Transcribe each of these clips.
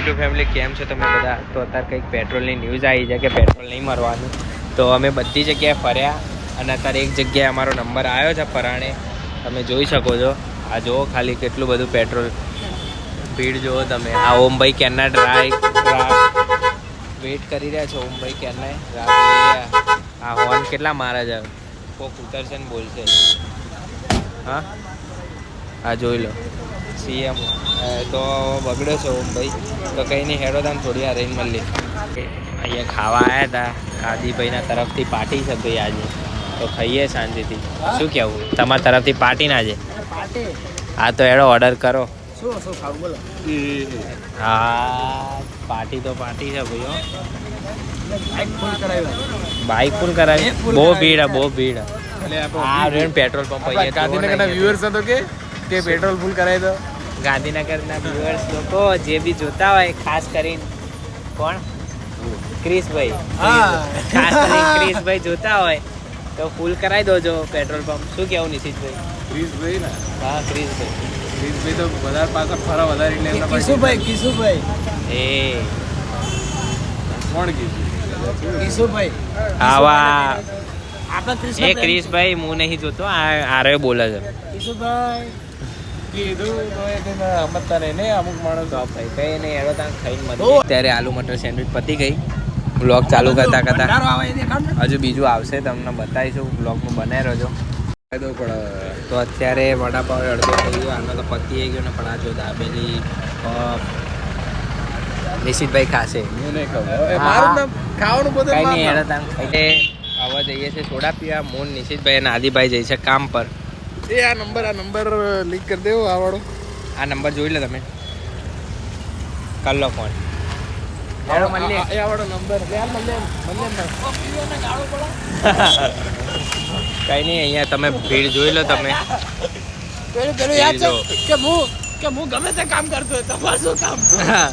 YouTube family કેમ છો તમે બધા? તો અત્યારે કંઈક પેટ્રોલની ન્યૂઝ આવી છે કે પેટ્રોલ નહીં મળવાનું, તો અમે બધી જગ્યાએ ફર્યા અને અત્યારે એક જગ્યાએ અમારો નંબર આવ્યો છે પરાણે. તમે જોઈ શકો છો, આ જુઓ ખાલી કેટલું બધું પેટ્રોલ, ભીડ જુઓ તમે. આ ઓમભાઈ કેરના વેઇટ કરી રહ્યા છે. ઓમભાઈ કેરના આ હોર્ન કેટલા મારે છે, કોક ઉતરશે ને બોલશે. હા હા જોઈ લો સીએમ તો બગડ્યો છે ઓમભાઈ. તો કંઈ નહીં, હેડો તાન થોડી વાર રહીને મળીએ. અહીંયા ખાવા આવ્યા હતા કાદીભાઈના તરફથી પાર્ટી છે ભાઈ આજે, તો ખાઈએ શાંતિથી. શું કહેવું તમારા તરફથી પાર્ટી ના છે? હા તો હેડો ઓર્ડર કરો. શું ખાવું બોલો? હા પાર્ટી તો પાર્ટી છે ભાઈ. બાઇક ફૂલ કરાવી, બહુ ભીડ બહુ ભીડ. આ પેટ્રોલ પંપ ગાંધીનગરના વ્યુઅર્સ હતો કે પેટ્રોલ ફૂલ કરાવી દો. ગાંધીનગરના વ્યુઅર્સ લોકો જે બી જોતા હોય, ખાસ કરીને કોણ, ક્રિશભાઈ, ખાસ કરીને ક્રિશભાઈ જોતા હોય તો ફૂલ કરાવી દોજો પેટ્રોલ પંપ. શું કેવું નિશિતભાઈ? ક્રિશભાઈ ને? હા ક્રિશભાઈ તો વધારે પાછળ ફરા વધારે એટલે કિશુભાઈ એ કોણ કિશુભાઈ? આવા એ ક્રિશભાઈ હું નહીં જોતો, આરે બોલે છે કિશુભાઈ. અમુક માણસ ભાઈ કઈ નહીં, એડો ત્યાં ખાઈને મળી. ત્યારે આલુ મટર સેન્ડવિચ પતી ગઈ. બ્લોગ ચાલુ કરતા હજુ બીજું આવશે, તમને બતાવીશું. બ્લોગમાં બનાવી રહેજો. તો અત્યારે વડાપાવ અડધો થઈ ગયો, આનો તો પતી આવી ગયો ને. પણ આ જો દાબેલી નિશિતભાઈ ખાશે. ખાવાનું બધું કઈ નહીં, એડો ત્યાં ખાઈને આવવા જઈએ છીએ સોડા પીવા. મોન નિશિતભાઈ અને આદિભાઈ જઈ છે કામ પર. આ નંબર લીક કરી દેવો. આ વાળો આ નંબર જોઈ લો તમે, કર લો ફોન. કઈ નહીં, અહીંયા તમે ભીડ જોઈ લો તમે. પેલું યાદ છે કે હું ગમે તે કામ કરતો હોય, તમારું શું કામ?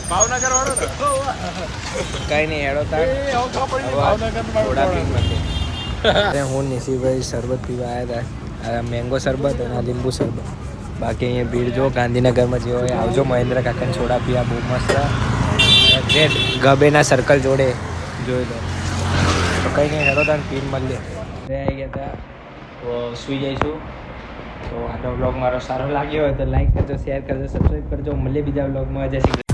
ભાવનગર વાળો કઈ નહીં, હેડો તાર હું નિશિભાઈ શરબત પીવા આવ્યા હતા, મેંગો શરબત અને લીંબુ શરબત. બાકી અહીંયા ભીડ જો ગાંધીનગરમાં જે હોય આવજો. મહેન્દ્ર કાકાને સોડા પીવા બહુ મસ્ત. રેડ ગબેના સર્કલ જોડે જોઈ લો. તો કંઈ નહીં, હેડો તાર પીન મળીએ. આવી ગયા હતા તો સુઈ જઈશું. તો આજનો બ્લોગ મારો સારો લાગ્યો હોય તો લાઈક કરજો, શેર કરજો, સબસ્ક્રાઈબ કરજો. મળીએ બીજા બ્લોગમાં. જય શ્રી કૃષ્ણ.